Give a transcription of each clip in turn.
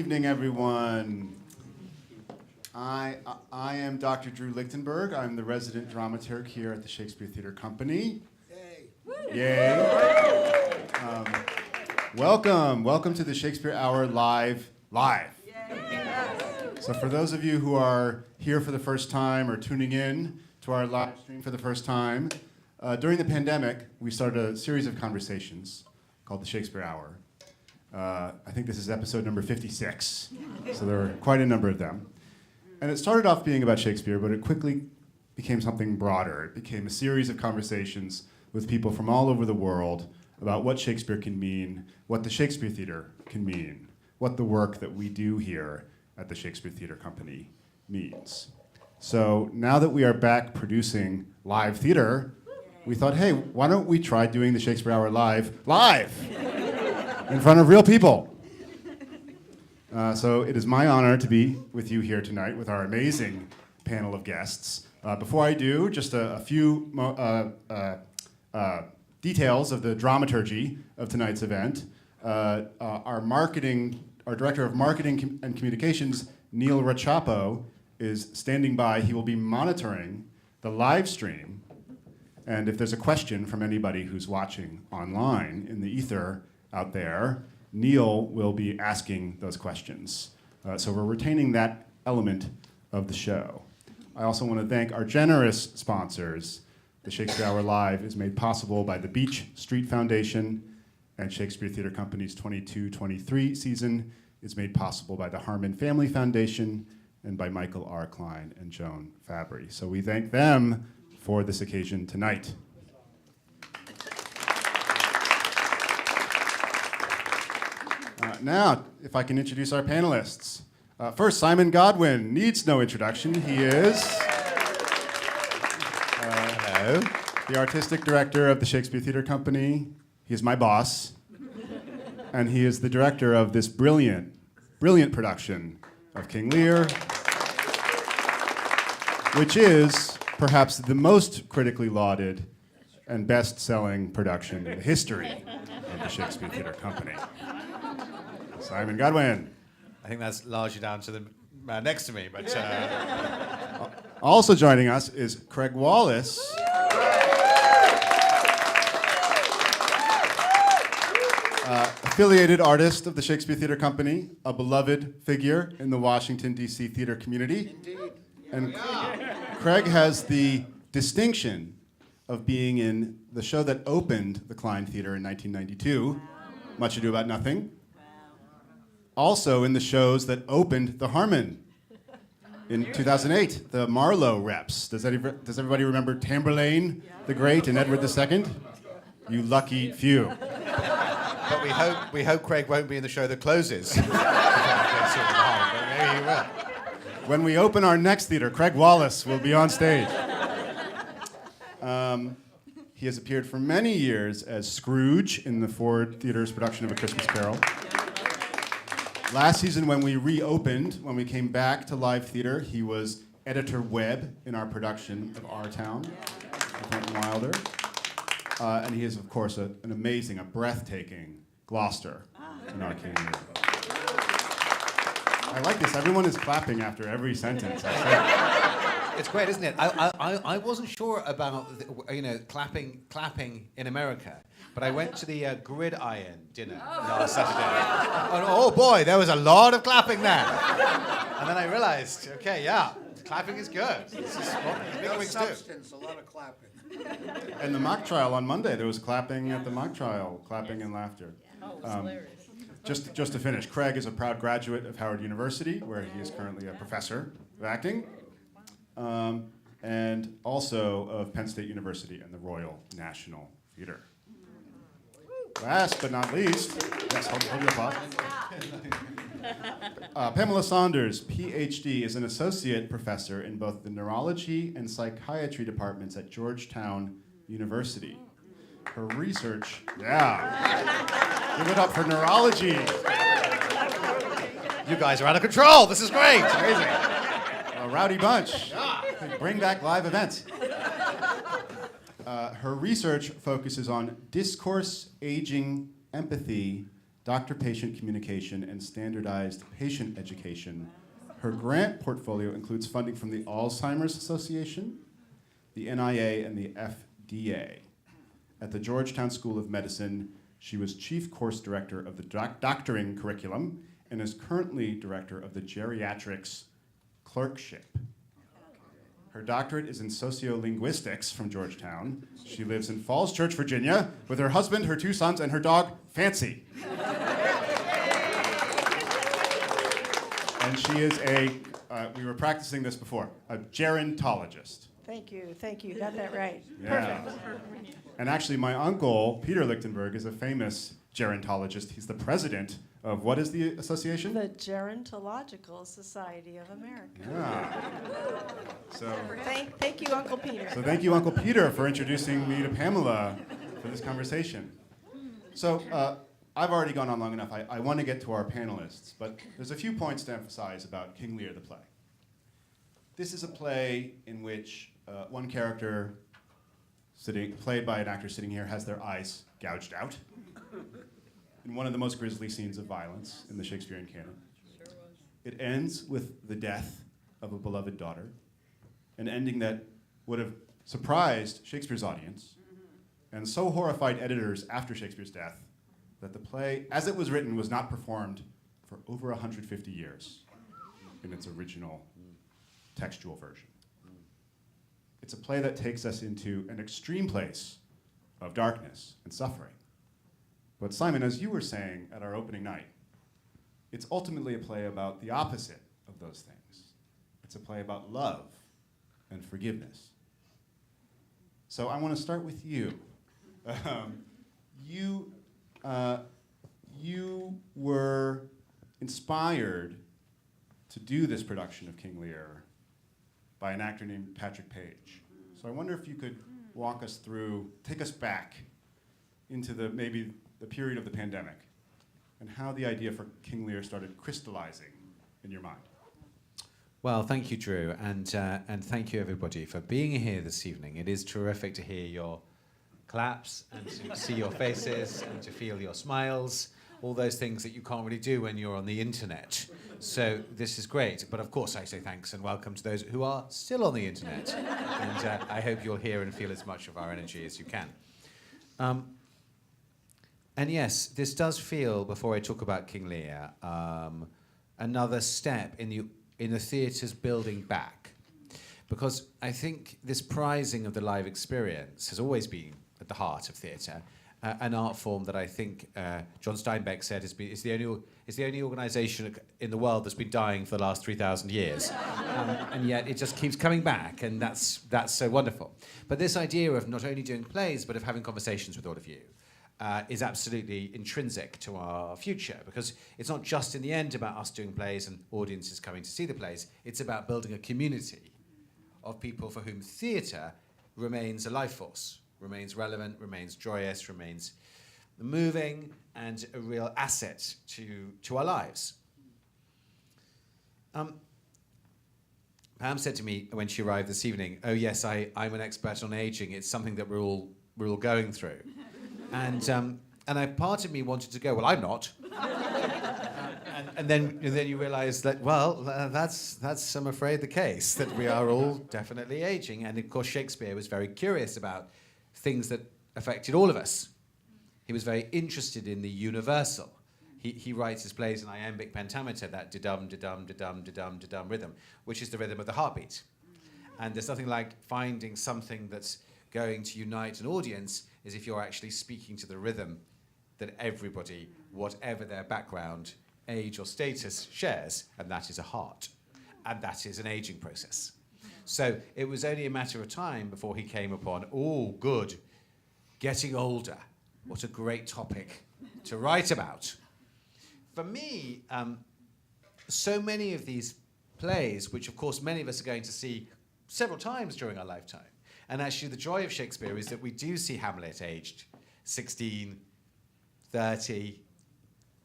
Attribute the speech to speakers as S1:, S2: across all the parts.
S1: evening, everyone. I am Dr. Drew Lichtenberg. I'm the resident dramaturg here at the Shakespeare Theatre Company. Yay. Welcome to the Shakespeare Hour live. So for those of you who are here for the first time or tuning in to our live stream for the first time, during the pandemic, we started a series of conversations called the Shakespeare Hour. I think this is episode number 56, so there were quite a number of them. And it started off being about Shakespeare, but it quickly became something broader. It became a series of conversations with people from all over the world about what Shakespeare can mean, what the Shakespeare Theatre can mean, what the work that we do here at the Shakespeare Theatre Company means. So now that we are back producing live theater, we thought, hey, why don't we try doing the Shakespeare Hour live in front of real people? So it is my honor to be with you here tonight with our amazing panel of guests. Before I do, just a few details of the dramaturgy of tonight's event. Our director of marketing and communications, Neil Rachapo, is standing by. He will be monitoring the live stream. And if there's a question from anybody who's watching online in the ether out there, Neil will be asking those questions. So we're retaining that element of the show. I also want to thank our generous sponsors. The Shakespeare Hour Live is made possible by the Beach Street Foundation, and Shakespeare Theatre Company's 22-23 season is made possible by the Harmon Family Foundation and by Michael R. Klein and Joan Fabry. So we thank them for this occasion tonight. Now, if I can introduce our panelists. First, Simon Godwin needs no introduction. He is the artistic director of the Shakespeare Theatre Company. He is my boss. And he is the director of this brilliant production of King Lear, which is perhaps the most critically lauded and best-selling production in the history of the Shakespeare Theatre Company. Simon Godwin.
S2: I think that's largely down to the man next to me, but...
S1: Also joining us is Craig Wallace. Affiliated artist of the Shakespeare Theatre Company, a beloved figure in the Washington, D.C. theater community.
S3: Indeed.
S1: And Craig has the distinction of being in the show that opened the Klein Theatre in 1992, Much Ado About Nothing. Also in the shows that opened the Harmon in 2008, the Marlowe Reps. Does everybody remember Tamburlaine the Great and Edward II? You lucky few.
S2: But we hope Craig won't be in the show that closes. Maybe he will.
S1: When we open our next theater, Craig Wallace will be on stage. He has appeared for many years as Scrooge in the Ford Theater's production of A Christmas Carol. Last season, when we reopened, when we came back to live theater, he was editor web in our production of Our Town, with Quentin Wilder. And he is, of course, a breathtaking Gloucester in our King Lear. I like this. Everyone is clapping after every sentence I say.
S2: It's great, isn't it? I wasn't sure about clapping in America, but I went to the Gridiron dinner last Saturday. And oh boy, there was a lot of clapping there. And then I realized, okay, yeah, clapping is good. This is what bigwigs do.
S3: Substance, a lot of clapping.
S1: And the mock trial on Monday, there was clapping at the mock trial, clapping and laughter.
S4: Oh, it was hilarious.
S1: Just to finish, Craig is a proud graduate of Howard University, where he is currently a professor of acting, and also of Penn State University and the Royal National Theatre. Last but not least, yes, hold your applause. Pamela Saunders, PhD, is an associate professor in both the neurology and psychiatry departments at Georgetown University. Her research, give it up for neurology.
S2: You guys are out of control. This is great.
S1: Amazing. A rowdy bunch. Bring back live events. Her research focuses on discourse, aging, empathy, doctor-patient communication, and standardized patient education. Her grant portfolio includes funding from the Alzheimer's Association, the NIA, and the FDA. At the Georgetown School of Medicine, she was chief course director of the doctoring curriculum and is currently director of the geriatrics clerkship. Her doctorate is in sociolinguistics from Georgetown. She lives in Falls Church, Virginia, with her husband, her 2 sons, and her dog, Fancy. And she is we were practicing this before, a gerontologist.
S3: Thank you, got that right.
S1: Yeah.
S3: Perfect.
S1: And actually, my uncle, Peter Lichtenberg, is a famous gerontologist. He's the president of, what is the association?
S3: The Gerontological Society of America.
S1: Yeah. So
S3: Thank you, Uncle Peter.
S1: So thank you, Uncle Peter, for introducing me to Pamela for this conversation. So I've already gone on long enough. I want to get to our panelists, but there's a few points to emphasize about King Lear, the play. This is a play in which one character, played by an actor sitting here, has their eyes gouged out in one of the most grisly scenes of violence in the Shakespearean canon. It ends with the death of a beloved daughter, an ending that would have surprised Shakespeare's audience and so horrified editors after Shakespeare's death that the play, as it was written, was not performed for over 150 years in its original textual version. It's a play that takes us into an extreme place of darkness and suffering. But Simon, as you were saying at our opening night, it's ultimately a play about the opposite of those things. It's a play about love and forgiveness. So I want to start with you. You were inspired to do this production of King Lear by an actor named Patrick Page. So I wonder if you could walk us through, take us back into maybe the period of the pandemic and how the idea for King Lear started crystallizing in your mind.
S2: Well, thank you, Drew, and thank you, everybody, for being here this evening. It is terrific to hear your claps and to see your faces and to feel your smiles, all those things that you can't really do when you're on the internet. So this is great, but of course I say thanks and welcome to those who are still on the internet. And I hope you'll hear and feel as much of our energy as you can. And yes, this does feel, before I talk about King Lear, another step in the theatre's building back. Because I think this prizing of the live experience has always been at the heart of theatre, an art form that I think John Steinbeck said is the only organisation in the world that's been dying for the last 3,000 years. And yet it just keeps coming back, and that's so wonderful. But this idea of not only doing plays, but of having conversations with all of you, is absolutely intrinsic to our future, because it's not just in the end about us doing plays and audiences coming to see the plays, it's about building a community of people for whom theatre remains a life force, remains relevant, remains joyous, remains moving, and a real asset to our lives. Pam said to me when she arrived this evening, "Oh yes, I'm an expert on aging. It's something that we're all going through." And part of me wanted to go, well, I'm not. and then you realise that, well, that's I'm afraid the case, that we are all definitely aging. And of course Shakespeare was very curious about things that affected all of us. He was very interested in the universal. He writes his plays in iambic pentameter, that de-dum, de-dum, de-dum, de-dum, de-dum rhythm, which is the rhythm of the heartbeat. And there's nothing like finding something that's going to unite an audience is if you're actually speaking to the rhythm that everybody, whatever their background, age or status, shares, and that is a heart. And that is an aging process. So it was only a matter of time before he came upon, oh, good, getting older. What a great topic to write about. For me, so many of these plays, which of course many of us are going to see several times during our lifetime, and actually the joy of Shakespeare is that we do see Hamlet aged 16, 30,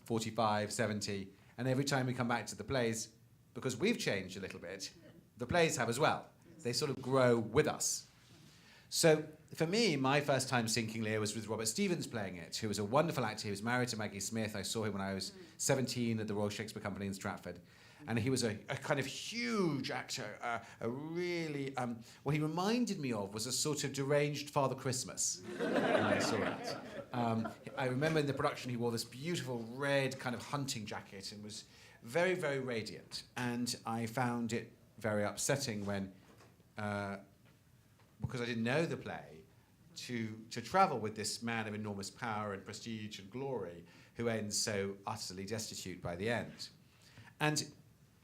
S2: 45, 70, and every time we come back to the plays, because we've changed a little bit, the plays have as well. They sort of grow with us. So for me, my first time seeing King Lear was with Robert Stevens playing it, who was a wonderful actor. He was married to Maggie Smith. I saw him when I was 17 at the Royal Shakespeare Company in Stratford. And he was a kind of huge actor, a really, what he reminded me of was a sort of deranged Father Christmas when I saw it. I remember in the production he wore this beautiful red kind of hunting jacket and was very, very radiant. And I found it very upsetting when, because I didn't know the play, to travel with this man of enormous power and prestige and glory who ends so utterly destitute by the end. And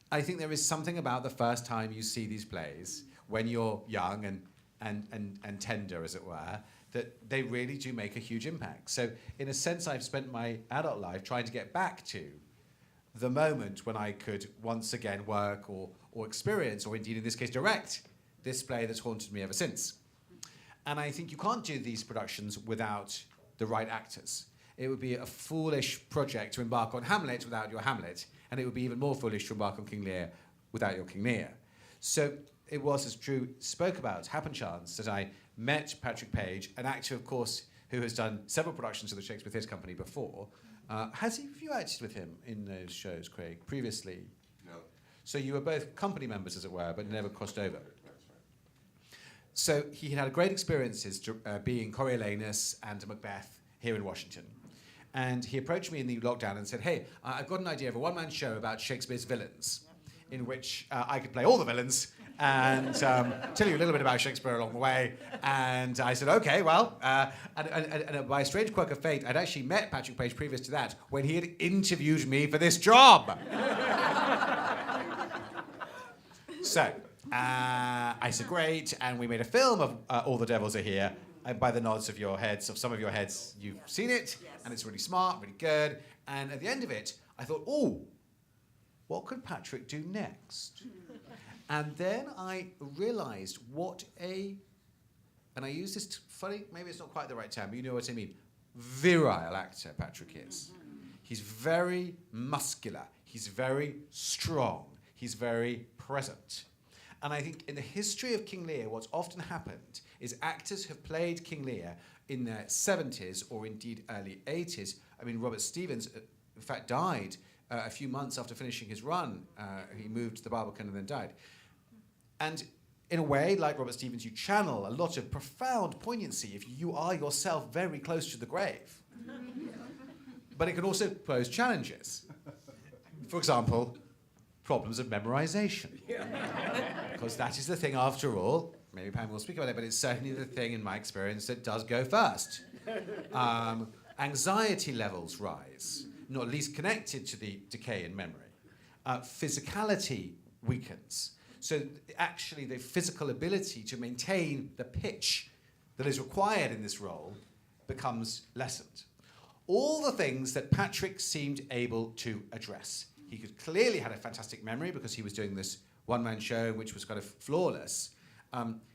S2: I think there is something about the first time you see these plays, when you're young and tender, as it were, that they really do make a huge impact. So in a sense, I've spent my adult life trying to get back to the moment when I could once again work or experience, or indeed in this case direct, this play that's haunted me ever since. And I think you can't do these productions without the right actors. It would be a foolish project to embark on Hamlet without your Hamlet, and it would be even more foolish to embark on King Lear without your King Lear. So it was, as Drew spoke about, happen chance that I met Patrick Page, an actor, of course, who has done several productions of the Shakespeare Theatre Company before. Have you acted with him in those shows, Craig, previously?
S4: No.
S2: So you were both company members, as it were, but never crossed over. So he had great experiences being Coriolanus and Macbeth here in Washington. And he approached me in the lockdown and said, hey, I've got an idea of a one-man show about Shakespeare's villains, in which I could play all the villains and tell you a little bit about Shakespeare along the way. And I said, okay, well, and by a strange quirk of fate, I'd actually met Patrick Page previous to that when he had interviewed me for this job. So I said, great, and we made a film of All the Devils Are Here. And by the nods of your heads, of some of your heads, you've seen it, and it's really smart, really good. And at the end of it, I thought, oh, what could Patrick do next? And then I realized and I use this funny, maybe it's not quite the right term, but you know what I mean, virile actor Patrick is. He's very muscular, he's very strong, he's very present. And I think in the history of King Lear, what's often happened is actors have played King Lear in their 70s or indeed early 80s. I mean, Robert Stevens, in fact, died a few months after finishing his run. He moved to the Barbican and then died. And in a way, like Robert Stevens, you channel a lot of profound poignancy if you are yourself very close to the grave. But it can also pose challenges. For example, problems of memorization. Because that is the thing, after all, maybe Pam will speak about it, but it's certainly the thing in my experience that does go first. Anxiety levels rise, not least connected to the decay in memory. Physicality weakens. So actually the physical ability to maintain the pitch that is required in this role becomes lessened. All the things that Patrick seemed able to address. He could clearly had a fantastic memory because he was doing this one-man show which was kind of flawless.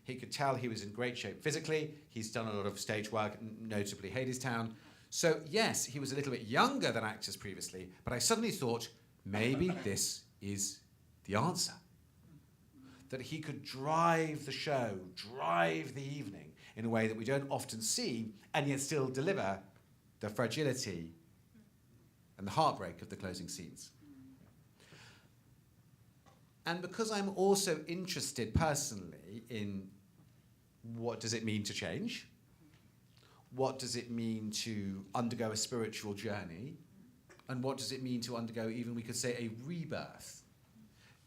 S2: He could tell he was in great shape physically. He's done a lot of stage work, notably Hadestown. So yes, he was a little bit younger than actors previously, but I suddenly thought, maybe this is the answer. That he could drive the show, drive the evening in a way that we don't often see, and yet still deliver the fragility and the heartbreak of the closing scenes. And because I'm also interested personally in what does it mean to change? What does it mean to undergo a spiritual journey? And what does it mean to undergo, even we could say, a rebirth?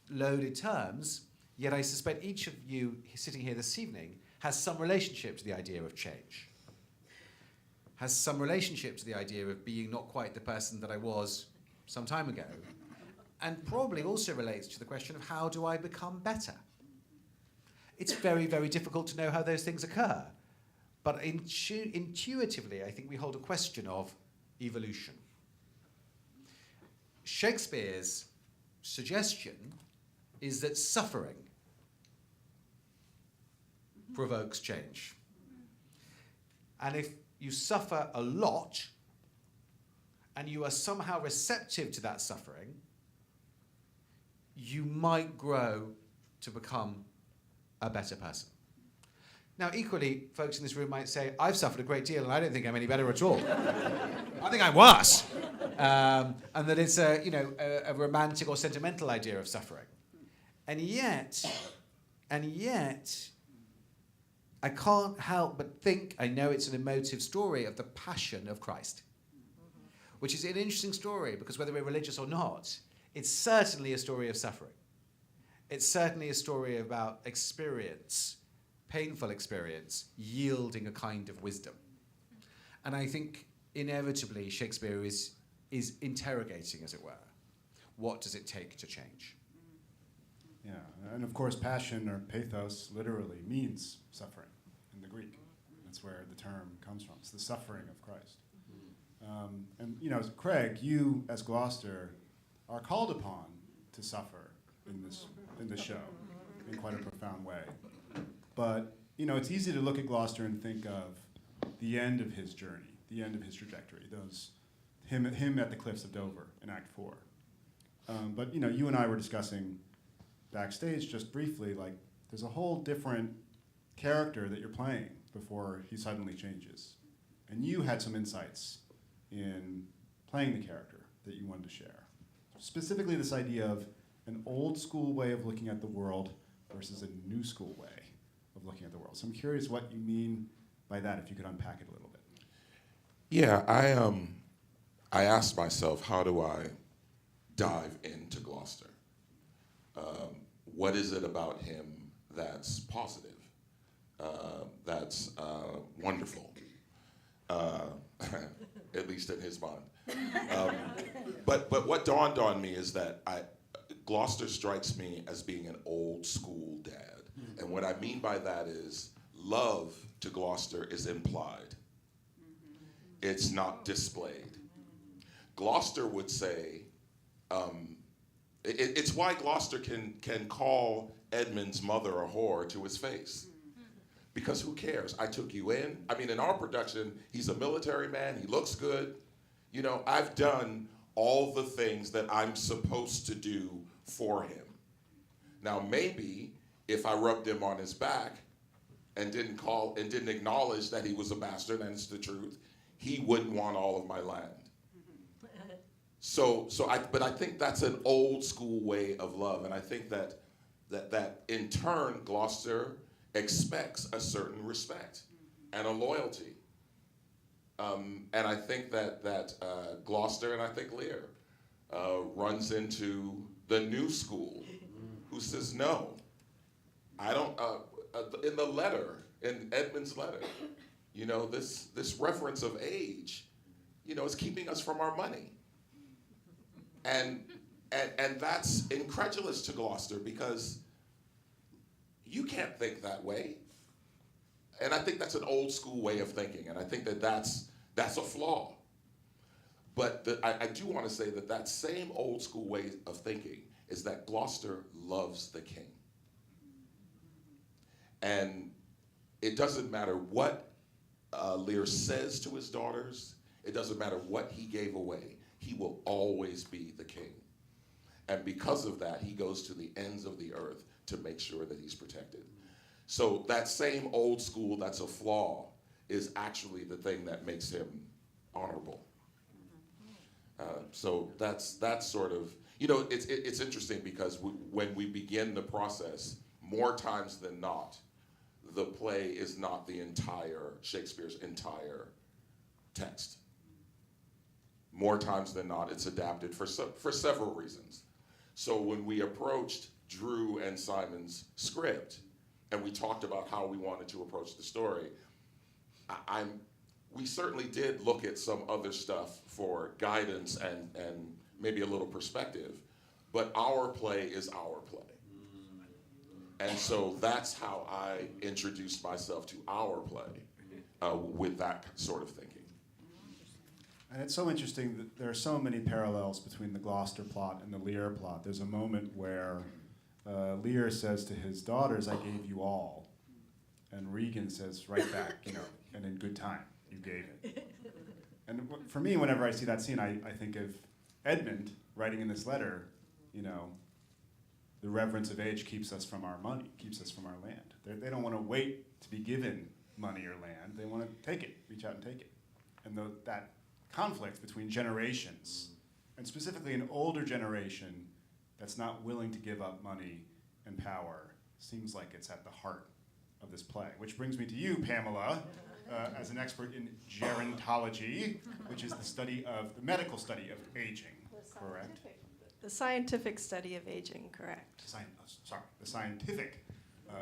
S2: Loaded terms, yet I suspect each of you sitting here this evening has some relationship to the idea of change. Has some relationship to the idea of being not quite the person that I was some time ago. And probably also relates to the question of how do I become better? It's very, very difficult to know how those things occur. But intuitively, I think we hold a question of evolution. Shakespeare's suggestion is that suffering provokes change. And if you suffer a lot, and you are somehow receptive to that suffering, you might grow to become a better person. Now, equally, folks in this room might say, I've suffered a great deal and I don't think I'm any better at all. I think I'm worse. And that it's a romantic or sentimental idea of suffering. And yet, I can't help but think, I know it's an emotive story of the passion of Christ, which is an interesting story because whether we're religious or not, it's certainly a story of suffering. It's certainly a story about experience, painful experience, yielding a kind of wisdom. And I think inevitably Shakespeare is interrogating, as it were, what does it take to change?
S1: Yeah, and of course passion or pathos literally means suffering in the Greek. That's where the term comes from. It's the suffering of Christ. And you know, Craig, you as Gloucester are called upon to suffer in this show in quite a profound way. But you know, it's easy to look at Gloucester and think of the end of his journey, the end of his trajectory. Him at the cliffs of Dover in Act 4. But you know, you and I were discussing backstage just briefly, like there's a whole different character that you're playing before he suddenly changes. And you had some insights in playing the character that you wanted to share. Specifically this idea of an old school way of looking at the world versus a new school way of looking at the world. So I'm curious what you mean by that, if you could unpack it a little bit.
S4: Yeah, I asked myself, how do I dive into Gloucester? What is it about him that's positive, that's wonderful, at least in his mind. But what dawned on me is that Gloucester strikes me as being an old school dad. And what I mean by that is love to Gloucester is implied. It's not displayed. Gloucester would say, it's why Gloucester can call Edmund's mother a whore to his face. Because who cares? I took you in. I mean, in our production, he's a military man. He looks good. You know, I've done all the things that I'm supposed to do for him. Now, maybe if I rubbed him on his back and didn't acknowledge that he was a bastard, and it's the truth, he wouldn't want all of my land. But I think that's an old school way of love, and I think that in turn, Gloucester expects a certain respect and a loyalty. And I think that Gloucester and I think Lear runs into the new school who says, no, I don't, in the letter, in Edmund's letter, you know, this reference of age, you know, is keeping us from our money. And that's incredulous to Gloucester because you can't think that way. And I think that's an old school way of thinking, and I think that's a flaw. But I do want to say that same old school way of thinking is that Gloucester loves the king. And it doesn't matter what Lear says to his daughters, it doesn't matter what he gave away, he will always be the king. And because of that, he goes to the ends of the earth to make sure that he's protected. So that same old school that's a flaw is actually the thing that makes him honorable. So that's sort of, you know, it's interesting because when we begin the process, more times than not, the play is not Shakespeare's entire text. More times than not, it's adapted for several reasons. So when we approached Drew and Simon's script, and we talked about how we wanted to approach the story, we certainly did look at some other stuff for guidance and maybe a little perspective, but our play is our play. And so that's how I introduced myself to our play, with that sort of thinking.
S1: And it's so interesting that there are so many parallels between the Gloucester plot and the Lear plot. There's a moment where Lear says to his daughters, I gave you all. And Regan says right back, you know, and in good time, you gave it. And for me, whenever I see that scene, I think of Edmund writing in this letter, you know, the reverence of age keeps us from our money, keeps us from our land. They don't want to wait to be given money or land. They want to take it, reach out and take it. And that conflict between generations, and specifically an older generation that's not willing to give up money and power, seems like it's at the heart of this play. Which brings me to you, Pamela, as an expert in gerontology, which is the medical study of aging, correct?
S3: The scientific study of aging, correct.
S1: The scientific.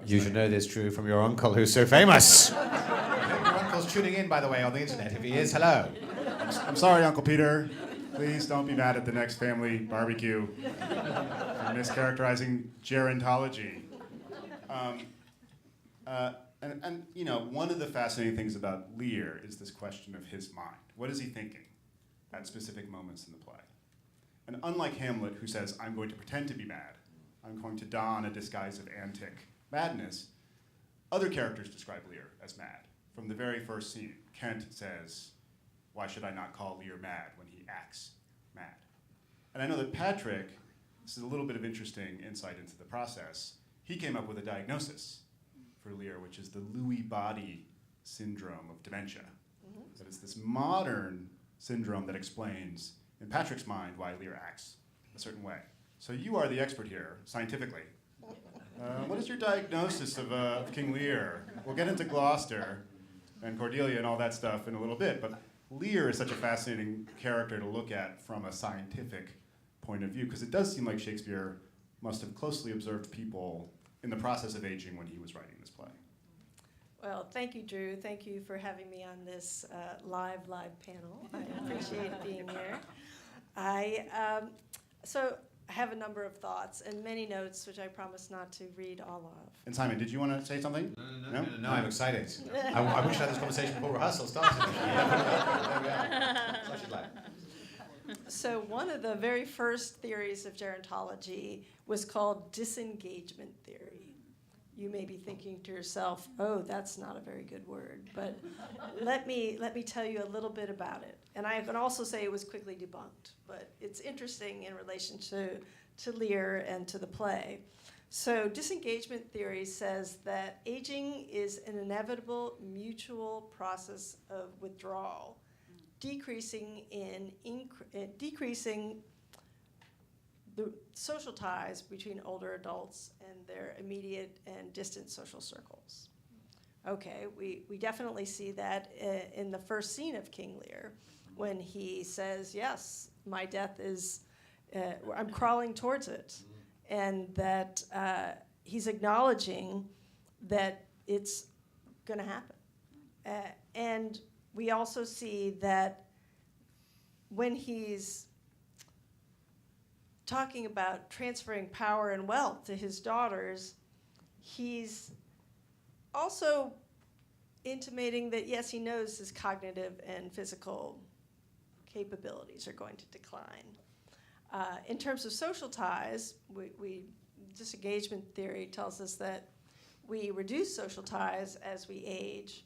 S2: You should know this, Drew, from your uncle who's so famous. Your uncle's tuning in, by the way, on the internet. If he is, hello.
S1: I'm sorry, Uncle Peter. Please don't be mad at the next family barbecue for mischaracterizing gerontology. And you know, one of the fascinating things about Lear is this question of his mind. What is he thinking at specific moments in the play? And unlike Hamlet, who says, I'm going to pretend to be mad, I'm going to don a disguise of antic madness, other characters describe Lear as mad. From the very first scene, Kent says, why should I not call Lear mad when he acts mad? And I know that Patrick, this is a little bit of interesting insight into the process, he came up with a diagnosis for Lear, which is the Lewy body syndrome of dementia. That it's this modern syndrome that explains, in Patrick's mind, why Lear acts a certain way. So you are the expert here, scientifically. What is your diagnosis of King Lear? We'll get into Gloucester and Cordelia and all that stuff in a little bit, but Lear is such a fascinating character to look at from a scientific point of view, because it does seem like Shakespeare must have closely observed people in the process of aging when he was writing this play.
S3: Well, thank you, Drew. Thank you for having me on this live panel. I appreciate being here. So I have a number of thoughts and many notes, which I promise not to read all of.
S1: And Simon, did you want to say something?
S2: No, I'm excited. I wish I had this conversation before rehearsal started. There we are. So I should like.
S3: So one of the very first theories of gerontology was called disengagement theory. You may be thinking to yourself, oh, that's not a very good word, but let me tell you a little bit about it. And I can also say it was quickly debunked, but it's interesting in relation to Lear and to the play. So disengagement theory says that aging is an inevitable mutual process of withdrawal, decreasing the social ties between older adults and their immediate and distant social circles. Okay, we definitely see that in the first scene of King Lear, when he says, yes, my death is, I'm crawling towards it. And that he's acknowledging that it's gonna happen. And we also see that when he's talking about transferring power and wealth to his daughters, he's also intimating that, yes, he knows his cognitive and physical capabilities are going to decline. In terms of social ties, disengagement theory tells us that we reduce social ties as we age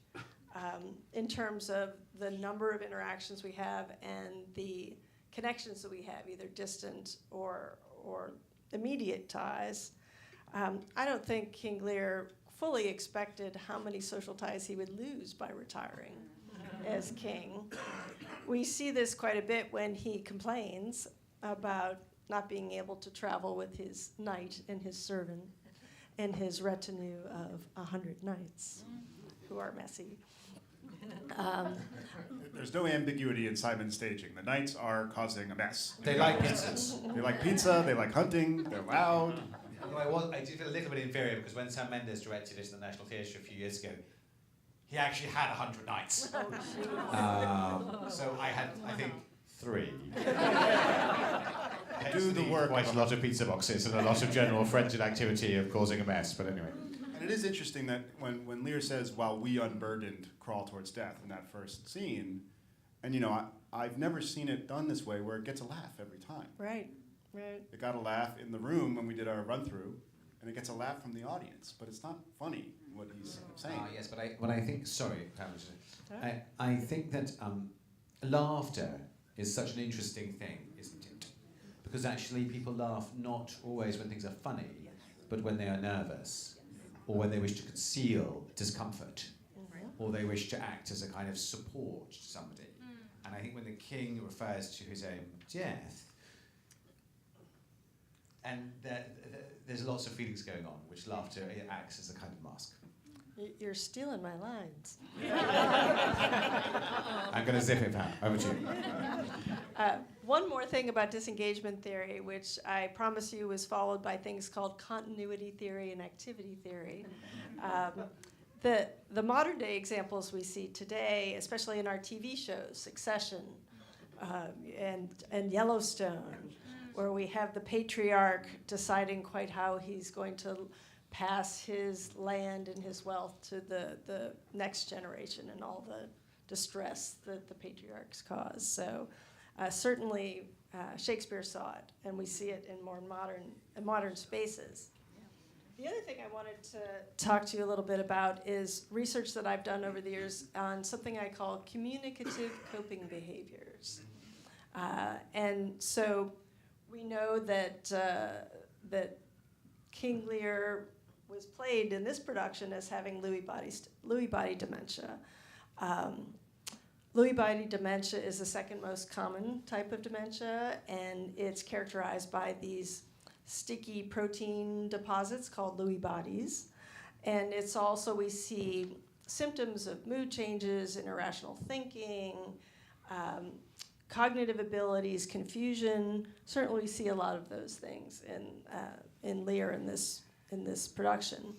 S3: in terms of the number of interactions we have and the connections that we have, either distant or immediate ties. I don't think King Lear fully expected how many social ties he would lose by retiring as king. We see this quite a bit when he complains about not being able to travel with his knight and his servant and his retinue of 100 knights who are messy.
S1: There's no ambiguity in Simon's staging. The knights are causing a mess.
S2: They like pizzas.
S1: They like pizza, they like hunting, they're loud.
S2: I do feel a little bit inferior because when Sam Mendes directed it at the National Theatre a few years ago, he actually had 100 knights. So I had, I think, 3.
S1: Do the work.
S2: Quite a lot of pizza boxes and a lot of general frenzied activity of causing a mess, but anyway.
S1: And it is interesting that when Lear says, while we unburdened crawl towards death in that first scene, and you know, I've never seen it done this way where it gets a laugh every time.
S3: Right.
S1: It got a laugh in the room when we did our run-through, and it gets a laugh from the audience, but it's not funny what he's saying.
S2: Yes, but I think, sorry, I think that laughter is such an interesting thing, isn't it? Because actually people laugh not always when things are funny, but when they are nervous, or when they wish to conceal discomfort, or they wish to act as a kind of support to somebody. And I think when the king refers to his own death, and there's lots of feelings going on, which laughter acts as a kind of mask.
S3: You're stealing my lines.
S2: I'm going to zip it, Pam. Over to you.
S3: One more thing about disengagement theory, which I promise you was followed by things called continuity theory and activity theory. The modern day examples we see today, especially in our TV shows, Succession and Yellowstone, where we have the patriarch deciding quite how he's going to pass his land and his wealth to the next generation and all the distress that the patriarchs cause. So certainly Shakespeare saw it, and we see it in more modern spaces. The other thing I wanted to talk to you a little bit about is research that I've done over the years on something I call communicative coping behaviors. And so we know that King Lear was played in this production as having Lewy body dementia. Lewy body dementia is the second most common type of dementia, and it's characterized by these sticky protein deposits called Lewy bodies. And it's also, we see symptoms of mood changes, irrational thinking, cognitive abilities, confusion. Certainly we see a lot of those things in Lear in this production.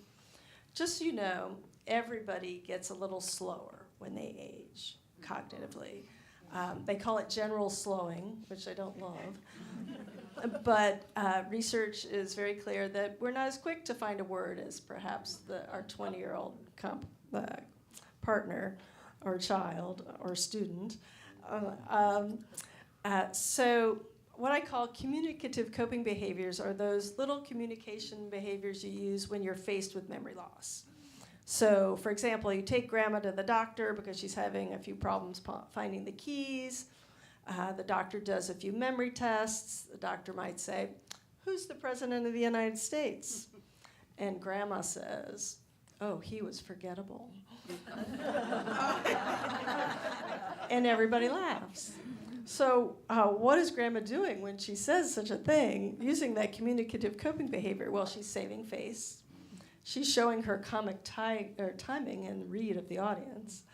S3: Just so you know, everybody gets a little slower when they age cognitively. They call it general slowing, which I don't love. But research is very clear that we're not as quick to find a word as perhaps our 20-year-old partner or child or student. So what I call communicative coping behaviors are those little communication behaviors you use when you're faced with memory loss. So, for example, you take grandma to the doctor because she's having a few problems finding the keys. The doctor does a few memory tests. The doctor might say, "Who's the president of the United States?" And grandma says, "Oh, he was forgettable." And everybody laughs. So what is grandma doing when she says such a thing, using that communicative coping behavior? Well, she's saving face. She's showing her comic timing and read of the audience.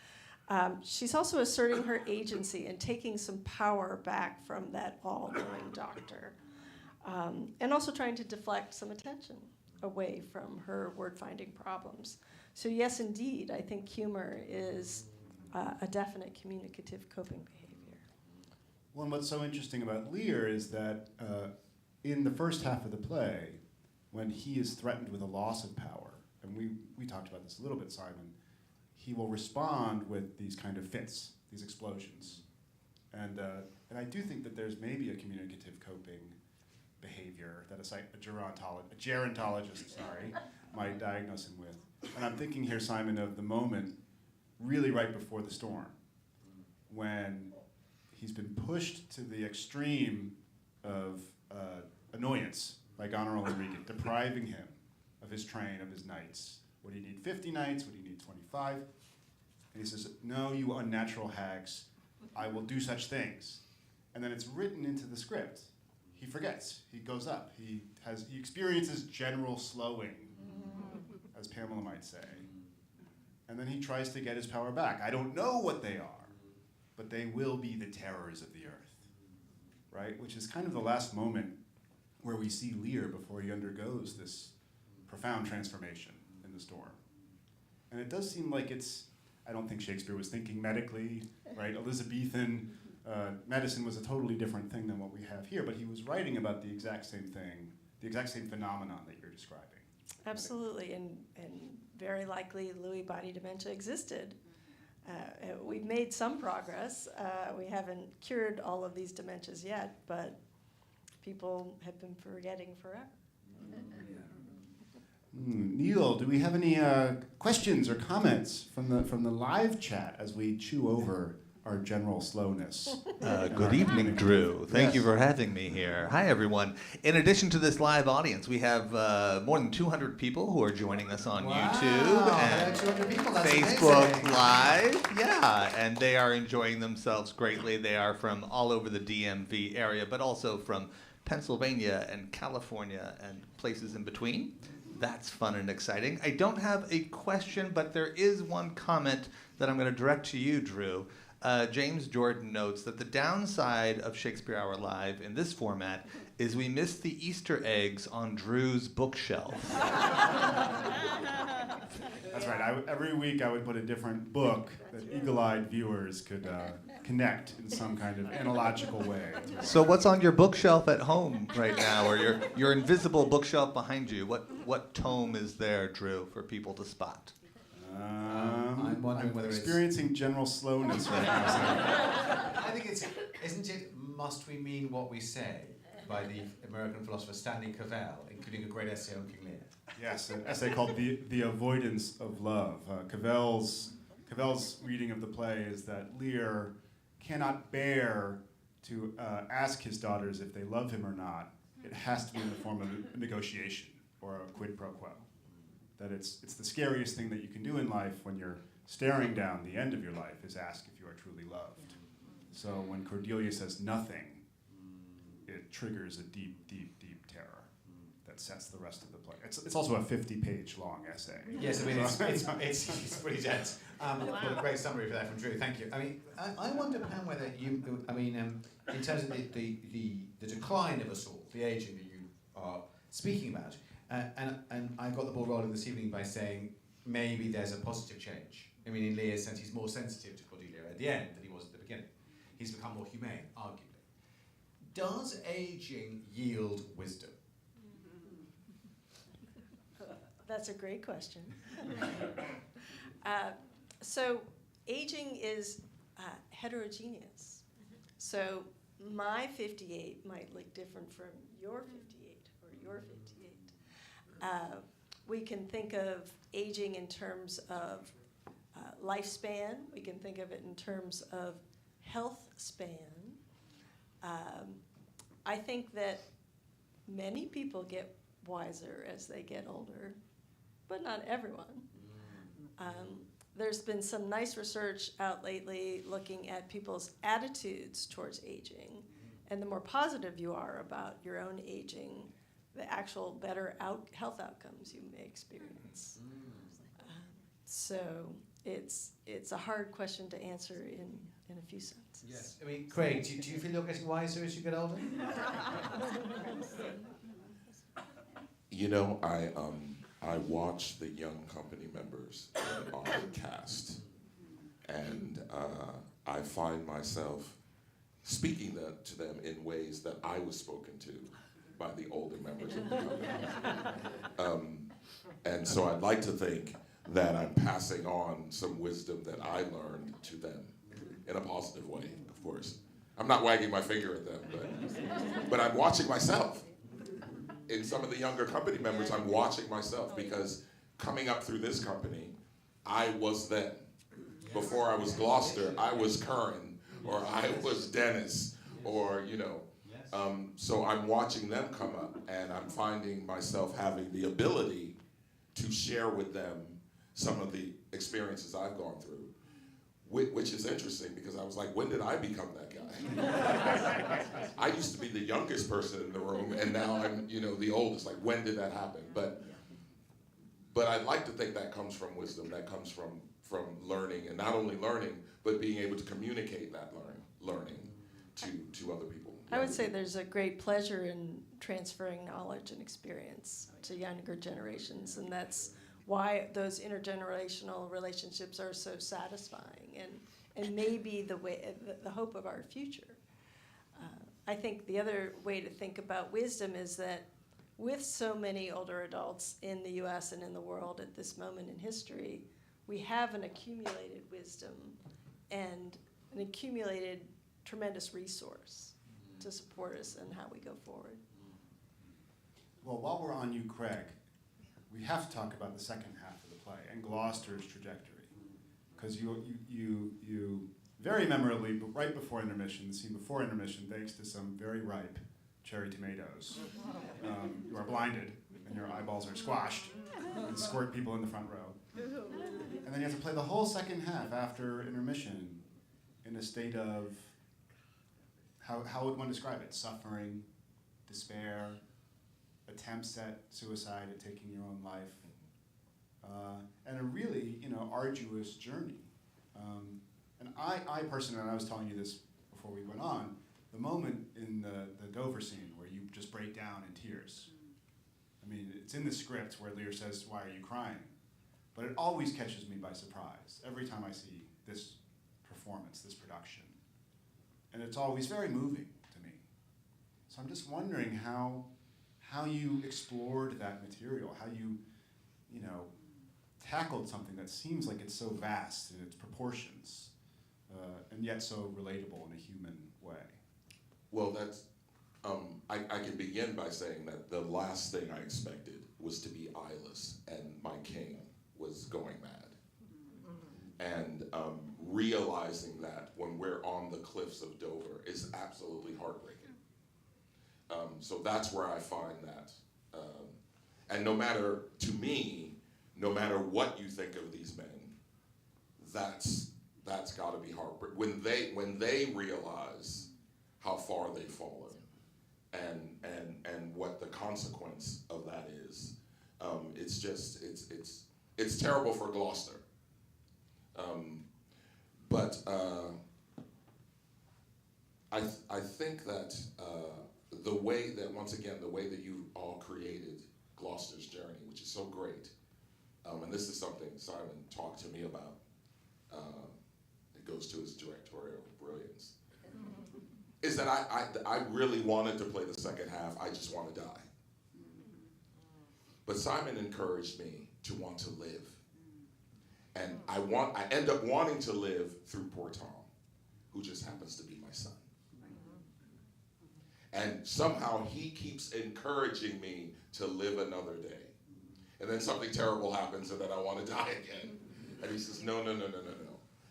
S3: She's also asserting her agency and taking some power back from that all-knowing doctor. And also trying to deflect some attention away from her word-finding problems. So yes, indeed, I think humor is a definite communicative coping behavior.
S1: Well, and what's so interesting about Lear is that in the first half of the play, when he is threatened with a loss of power, and we talked about this a little bit, Simon, he will respond with these kind of fits, these explosions. And I do think that there's maybe a communicative coping behavior that a gerontologist might diagnose him with. And I'm thinking here, Simon, of the moment really right before the storm, when he's been pushed to the extreme of annoyance by Goneril and Regan, depriving him of his train, of his nights. Would he need 50 nights? Would he need 25? And he says, "No, you unnatural hags, I will do such things." And then it's written into the script. He forgets. He goes up. He experiences general slowing, as Pamela might say. And then he tries to get his power back. I don't know what they are, but they will be the terrors of the earth, right? Which is kind of the last moment where we see Lear before he undergoes this profound transformation in the storm. And it does seem like I don't think Shakespeare was thinking medically, right? Elizabethan medicine was a totally different thing than what we have here, but he was writing about the exact same thing, the exact same phenomenon that you're describing.
S3: Absolutely, and very likely Lewy body dementia existed. We've made some progress. We haven't cured all of these dementias yet, but people have been forgetting forever.
S1: Neil, do we have any questions or comments from the live chat as we chew over our general slowness.
S5: Good evening, Drew. Thank you for having me here. Hi, everyone. In addition to this live audience, we have more than 200 people who are joining us on YouTube and
S2: 200 people, that's
S5: Facebook
S2: amazing.
S5: Live. Yeah, and they are enjoying themselves greatly. They are from all over the DMV area, but also from Pennsylvania and California and places in between. That's fun and exciting. I don't have a question, but there is one comment that I'm going to direct to you, Drew. James Jordan notes that the downside of Shakespeare Hour Live in this format is we miss the Easter eggs on Drew's bookshelf.
S1: That's right. Every week I would put a different book that eagle-eyed viewers could connect in some kind of analogical way.
S5: So what's on your bookshelf at home right now, or your invisible bookshelf behind you? What tome is there, Drew, for people to spot?
S2: I'm wondering whether it's...
S1: experiencing general slowness right now.
S2: I think isn't it Must We Mean What We Say by the American philosopher Stanley Cavell, including a great essay on King Lear.
S1: Yes, an essay called The Avoidance of Love. Cavell's reading of the play is that Lear cannot bear to ask his daughters if they love him or not. It has to be in the form of a negotiation or a quid pro quo. That it's the scariest thing that you can do in life when you're staring down the end of your life is ask if you are truly loved. So when Cordelia says nothing, it triggers a deep, deep, deep terror that sets the rest of the play. It's also a 50-page long essay.
S2: Yes, I mean, it's pretty dense. What a great summary for that from Drew. Thank you. I mean, I wonder, Pam, whether you, in terms of the decline of us all, the aging that you are speaking about, and I got the ball rolling this evening by saying maybe there's a positive change. I mean, in Lear's sense, he's more sensitive to Cordelia at the end than he was at the beginning. He's become more humane, arguably. Does aging yield wisdom?
S3: That's a great question. So aging is heterogeneous. So my 58 might look different from your 58 or your 58. We can think of aging in terms of lifespan. We can think of it in terms of health span. I think that many people get wiser as they get older, but not everyone. There's been some nice research out lately looking at people's attitudes towards aging, and the more positive you are about your own aging, the actual better health outcomes you may experience. So it's a hard question to answer in a few sentences.
S2: Yes. I mean, Craig, do you feel you're getting wiser as you get older?
S4: You know, I watch the young company members on the cast, and I find myself speaking to them in ways that I was spoken to by the older members of the company. And so I'd like to think that I'm passing on some wisdom that I learned to them in a positive way, of course. I'm not wagging my finger at them, but I'm watching myself. In some of the younger company members, I'm watching myself because coming up through this company, I was then. Before I was Gloucester, I was Curran, or I was Dennis, or, you know. So I'm watching them come up, and I'm finding myself having the ability to share with them some of the experiences I've gone through, which is interesting because I was like, when did I become that guy? I used to be the youngest person in the room, and now I'm, you know, the oldest. Like, when did that happen? But I'd like to think that comes from wisdom, that comes from learning, and not only learning, but being able to communicate that learning to other people.
S3: I would say there's a great pleasure in transferring knowledge and experience to younger generations, and that's why those intergenerational relationships are so satisfying and maybe the hope of our future. I think the other way to think about wisdom is that with so many older adults in the US and in the world at this moment in history, we have an accumulated wisdom and an accumulated tremendous resource to support us in how we go forward.
S1: Well, while we're on you, Craig, we have to talk about the second half of the play and Gloucester's trajectory, because you very memorably, but right before intermission, the scene before intermission, thanks to some very ripe cherry tomatoes, you are blinded and your eyeballs are squashed and squirt people in the front row. And then you have to play the whole second half after intermission in a state of, how would one describe it? Suffering, despair, attempts at suicide, at taking your own life, and a really, arduous journey. And I personally, and I was telling you this before we went on, the moment in the Dover scene where you just break down in tears. I mean, it's in the script where Lear says, "Why are you crying?" But it always catches me by surprise every time I see this performance, this production. And it's always very moving to me. So I'm just wondering how you explored that material, how you tackled something that seems like it's so vast in its proportions, and yet so relatable in a human way.
S4: Well, that's, I can begin by saying that the last thing I expected was to be eyeless and my king was going mad. And realizing that when we're on the cliffs of Dover is absolutely heartbreaking. So that's where I find that. And no matter, to me, no matter what you think of these men, that's got to be heartbreaking. When they realize how far they've fallen and what the consequence of that is, it's just, it's terrible for Gloucester. But I think that the way that, once again, the way that you all created Gloucester's journey, which is so great, and this is something Simon talked to me about, it goes to his directorial brilliance, is that I really wanted to play the second half, I just want to die. But Simon encouraged me to want to live. And I end up wanting to live through poor Tom, who just happens to be my son. And somehow he keeps encouraging me to live another day. And then something terrible happens and then I want to die again. And he says, no.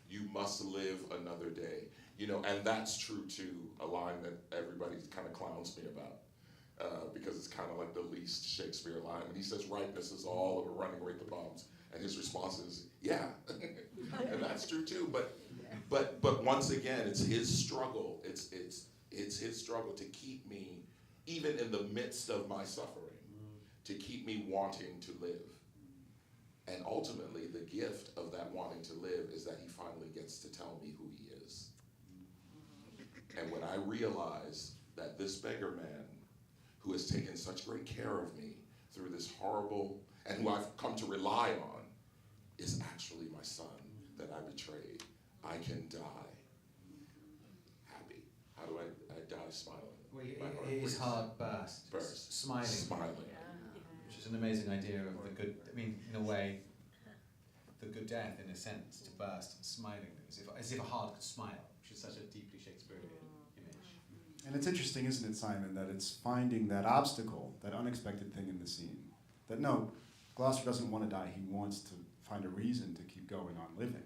S4: You must live another day. And that's true too, a line that everybody kind of clowns me about. Because it's kind of like the least Shakespeare line. And he says, ripeness is all of a running rate the bums. And his response is, yeah. And that's true too. But once again, it's his struggle. It's his struggle to keep me, even in the midst of my suffering, to keep me wanting to live. And ultimately, the gift of that wanting to live is that he finally gets to tell me who he is. And when I realize that this beggar man, who has taken such great care of me through this horrible, and who I've come to rely on, is actually my son that I betrayed, I can die happy. How do I die smiling?
S2: Well, his heart burst. Smiling. Which is an amazing idea of the good, in a way, the good death in a sense, to burst and smiling, as if a heart could smile, which is such a deeply Shakespearean image.
S1: And it's interesting, isn't it, Simon, that it's finding that obstacle, that unexpected thing in the scene. That no, Gloucester doesn't want to die, he wants to find a reason to keep going on living.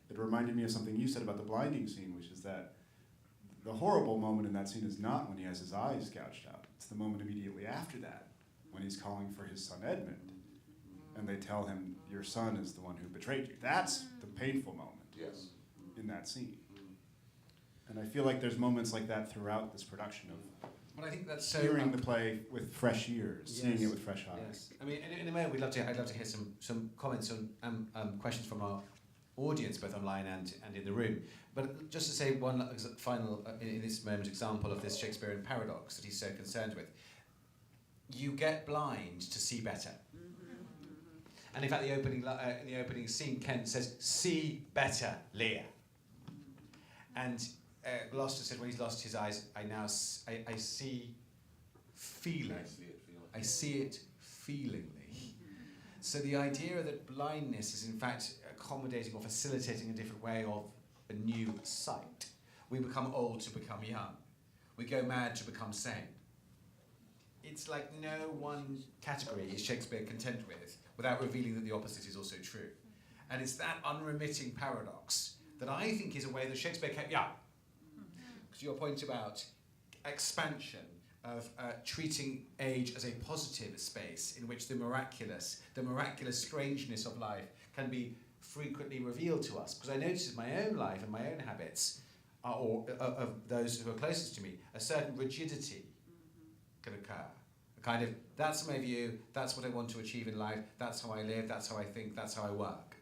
S1: It reminded me of something you said about the blinding scene, which is that the horrible moment in that scene is not when he has his eyes gouged out. It's the moment immediately after that, when he's calling for his son Edmund. And they tell him, your son is the one who betrayed you. That's the painful moment in that scene. And I feel like there's moments like that throughout this production of
S2: But I think that's so
S1: hearing the play with fresh ears, seeing it with fresh eyes.
S2: Yes. In a moment, I'd love to hear some comments on questions from our audience, both online and in the room. But just to say one final, in this moment, example of this Shakespearean paradox that he's so concerned with. You get blind to see better. And in fact, in the opening scene, Kent says, "See better, Lear." And Gloucester said, when he's lost his eyes, I see feeling. I see it feelingly. So the idea that blindness is in fact accommodating or facilitating a different way of a new sight. We become old to become young. We go mad to become sane. It's like no one category is Shakespeare content with without revealing that the opposite is also true. And it's that unremitting paradox that I think is a way that Shakespeare can, because your point about expansion, of treating age as a positive space in which the miraculous strangeness of life can be frequently revealed to us. Because I notice in my own life and my own habits, or of those who are closest to me, a certain rigidity can occur. A kind of, that's my view, that's what I want to achieve in life, that's how I live, that's how I think, that's how I work.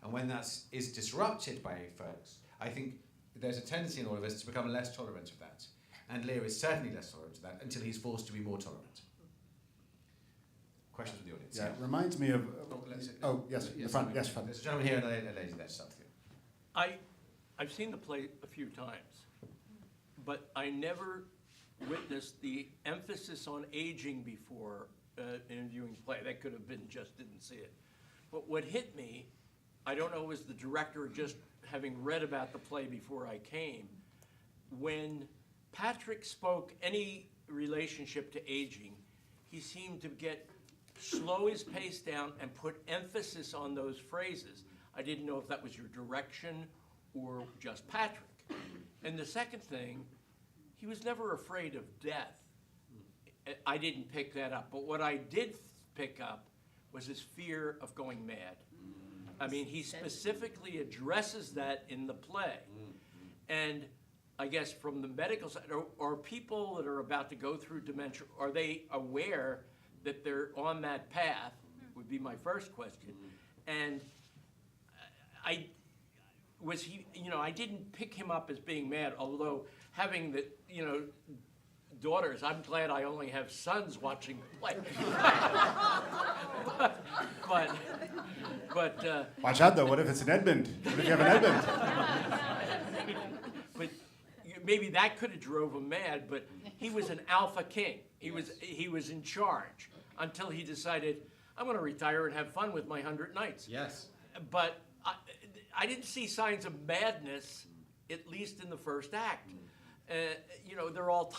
S2: And when that is disrupted by folks, I think there's a tendency in all of us to become less tolerant of that. And Lear is certainly less tolerant of that until he's forced to be more tolerant. Questions from the audience?
S1: Yeah, it reminds me of. Yes, the front. Yes, front.
S2: There's a gentleman here and a lady there. Something.
S6: I've seen the play a few times, but I never witnessed the emphasis on aging before in viewing the play. That could have been just didn't see it. But what hit me, I don't know, was the director just having read about the play before I came, when Patrick spoke any relationship to aging, he seemed to slow his pace down and put emphasis on those phrases. I didn't know if that was your direction or just Patrick. And the second thing, he was never afraid of death. I didn't pick that up, but what I did pick up was his fear of going mad. I mean, he specifically addresses that in the play. And I guess from the medical side, are people that are about to go through dementia, are they aware that they're on that path, would be my first question. And I didn't pick him up as being mad, although having the, daughters, I'm glad I only have sons watching the play. but
S1: Watch out though, what if it's an Edmund? What if you have an Edmund?
S6: But maybe that could have drove him mad, but he was an alpha king. He was in charge until he decided, I'm going to retire and have fun with my 100 nights.
S2: Yes.
S6: But I didn't see signs of madness, at least in the first act. They're all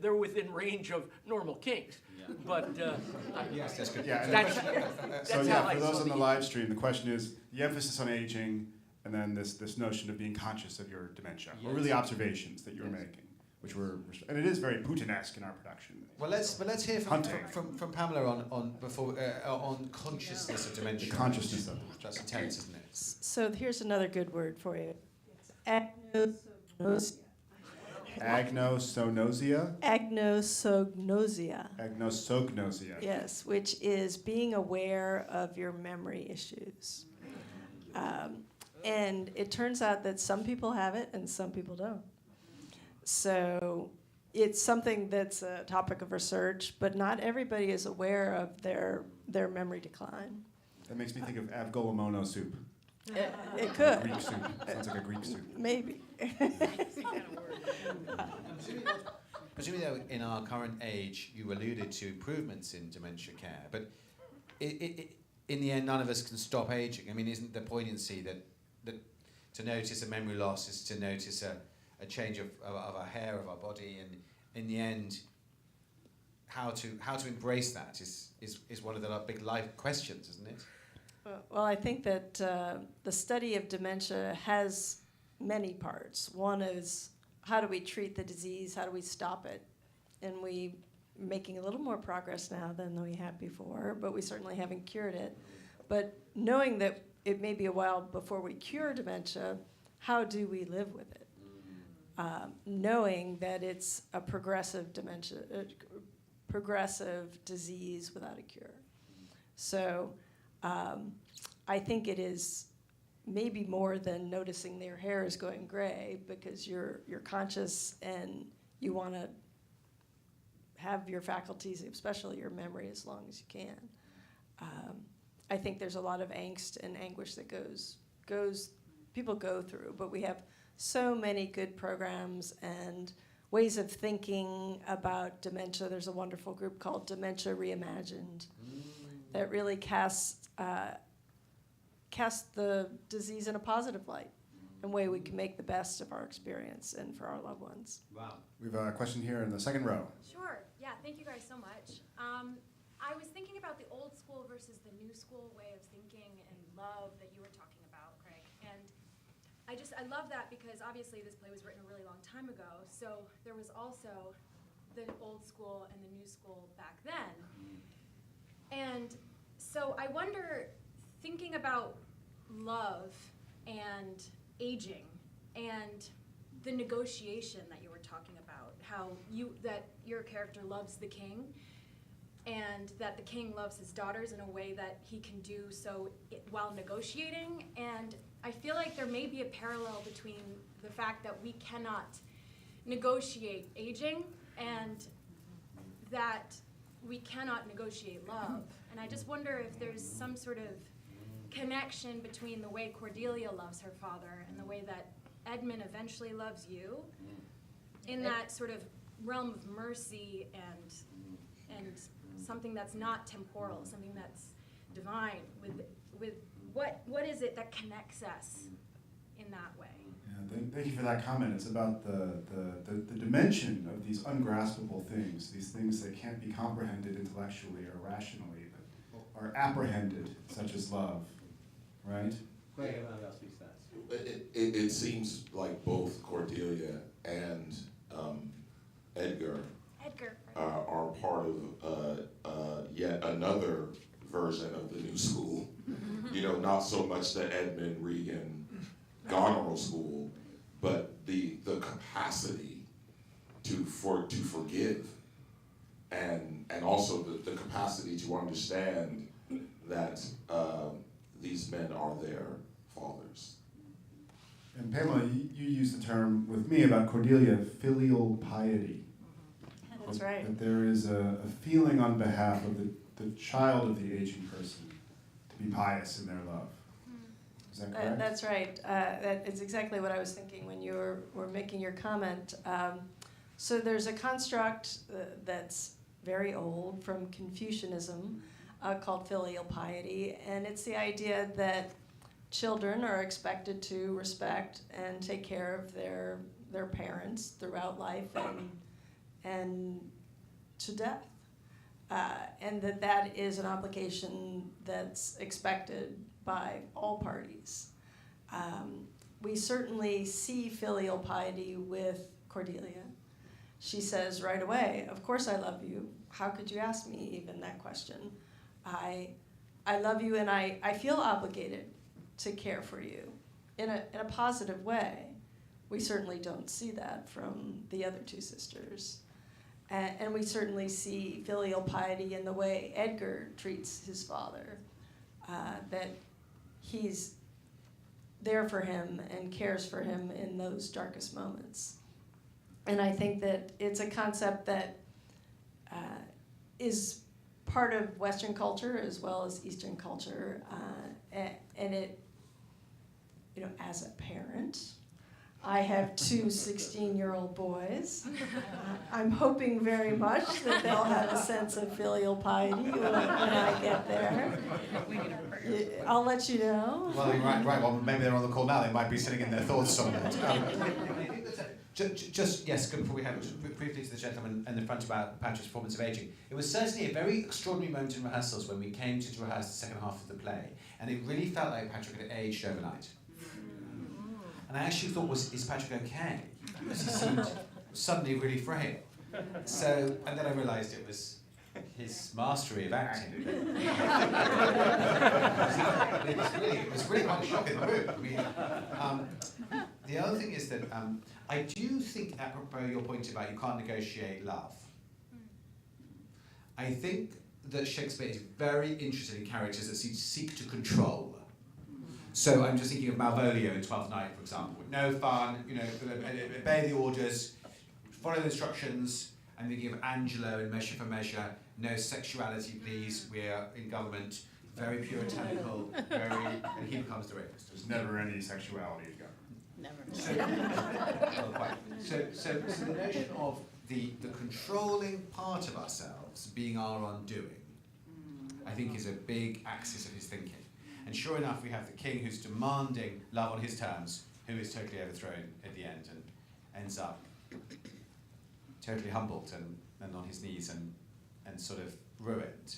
S6: they're within range of normal kings. Yeah. But
S2: yes, that's good.
S1: Yeah,
S6: that's
S1: so
S6: how
S1: yeah,
S6: I
S1: for those
S6: saw
S1: on the
S6: the-
S1: live stream, the question is the emphasis on aging, and then this notion of being conscious of your dementia, or really observations that you're making, which and it is very Putin-esque in our production.
S2: Well, let's hear from Pamela on consciousness of dementia.
S1: The consciousness of it.
S2: That's intense, isn't it?
S3: So here's another good word for you. Agnosonosia.
S1: Agnosonosia?
S3: Agnosognosia.
S1: Agnosognosia.
S3: Yes, which is being aware of your memory issues. And it turns out that some people have it and some people don't. So it's something that's a topic of research, but not everybody is aware of their memory decline.
S1: That makes me think of avgolemono soup.
S3: It could.
S1: Greek soup. Sounds like a Greek soup.
S3: Maybe.
S2: Presumably, though, in our current age, you alluded to improvements in dementia care, but in the end, none of us can stop aging. I mean, isn't the poignancy that to notice a memory loss is to notice a change of our hair, of our body, and in the end, how to embrace that is one of the big life questions, isn't it?
S3: Well, I think that the study of dementia has many parts. One is, how do we treat the disease? How do we stop it? And we're making a little more progress now than we had before, but we certainly haven't cured it. But knowing that it may be a while before we cure dementia, how do we live with it? Knowing that it's a progressive dementia, progressive disease without a cure. So I think it is maybe more than noticing their hair is going gray, because you're conscious and you want to have your faculties, especially your memory, as long as you can. I think there's a lot of angst and anguish that people go through, but we have so many good programs and ways of thinking about dementia. There's a wonderful group called Dementia Reimagined that really casts the disease in a positive light, and way we can make the best of our experience and for our loved ones.
S2: Wow.
S1: We have a question here in the second row.
S7: Sure. Yeah, thank you guys so much. I was thinking about the old school versus the new school way of thinking and love that you were talking about, Craig. And I love that because obviously this play was written a really long time ago, so there was also the old school and the new school back then. And so I wonder, thinking about love and aging and the negotiation that you were talking about, how that your character loves the king, and that the king loves his daughters in a way that he can do so while negotiating. And I feel like there may be a parallel between the fact that we cannot negotiate aging and that we cannot negotiate love. And I just wonder if there's some sort of connection between the way Cordelia loves her father and the way that Edmund eventually loves you, in that sort of realm of mercy and something that's not temporal, something that's divine. With what is it that connects us in that way?
S1: Yeah, thank you for that comment. It's about the dimension of these ungraspable things, these things that can't be comprehended intellectually or rationally, but are apprehended, such as love, right?
S4: It seems like both Cordelia and Edgar are part of yet another version of the new school. You know, not so much the Edmund Regan Goneril school, but the capacity to forgive, and also the capacity to understand that these men are their fathers.
S1: And Pamela, you used the term with me about Cordelia, filial piety.
S3: That's right.
S1: That there is a feeling on behalf of the child of the aging person to be pious in their love. Is that correct?
S3: That's right. That is exactly what I was thinking when you were making your comment. So there's a construct that's very old from Confucianism called filial piety, and it's the idea that children are expected to respect and take care of their parents throughout life and to death. And that is an obligation that's expected by all parties. We certainly see filial piety with Cordelia. She says right away, "Of course I love you. How could you ask me even that question? I love you, and I feel obligated to care for you in a positive way." We certainly don't see that from the other two sisters. And we certainly see filial piety in the way Edgar treats his father, that he's there for him and cares for him in those darkest moments. And I think that it's a concept that is part of Western culture as well as Eastern culture, and it, as a parent, I have two 16-year-old boys. I'm hoping very much that they'll have a sense of filial piety when I get there. I'll let you know.
S2: Well, right. Well, maybe they're on the call now. They might be sitting in their thoughts on that. Just before we have briefly to the gentleman in the front about Patrick's performance of aging. It was certainly a very extraordinary moment in rehearsals when we came to rehearse the second half of the play, and it really felt like Patrick had aged overnight. And I actually thought, is Patrick okay? Because he seemed suddenly really frail. So, and then I realised it was his mastery of acting. It was really quite a shock in the room. I mean, the other thing is that I do think, apropos your point about you can't negotiate love, I think that Shakespeare is very interested in characters that seek to control. So I'm just thinking of Malvolio in Twelfth Night, for example. No fun, obey the orders, follow the instructions. I'm thinking of Angelo in Measure for Measure. No sexuality, please. We're in government. Very puritanical. And he becomes the rapist.
S1: There's never any sexuality in government.
S2: So the notion of the controlling part of ourselves being our undoing, I think, is a big axis of his thinking. And sure enough, we have the king who's demanding love on his terms, who is totally overthrown at the end and ends up totally humbled and on his knees and sort of ruined.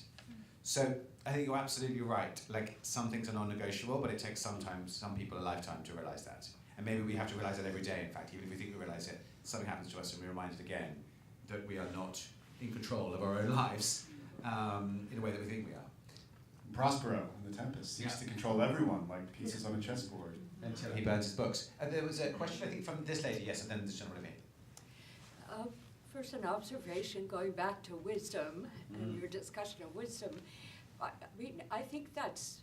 S2: So I think you're absolutely right. Like, some things are non-negotiable, but it takes some people a lifetime to realize that.
S8: And maybe we have to realize that every day, in fact, even if we think we realize it, something happens to us and we're reminded again that we are not in control of our own lives in a way that we think we are.
S1: Prospero in The Tempest seeks to control everyone like pieces on a chessboard.
S8: Until he burns his books. And there was a question, I think, from this lady, yes, and then this gentleman here.
S9: First, an observation going back to wisdom and your discussion of wisdom. I mean, I think that's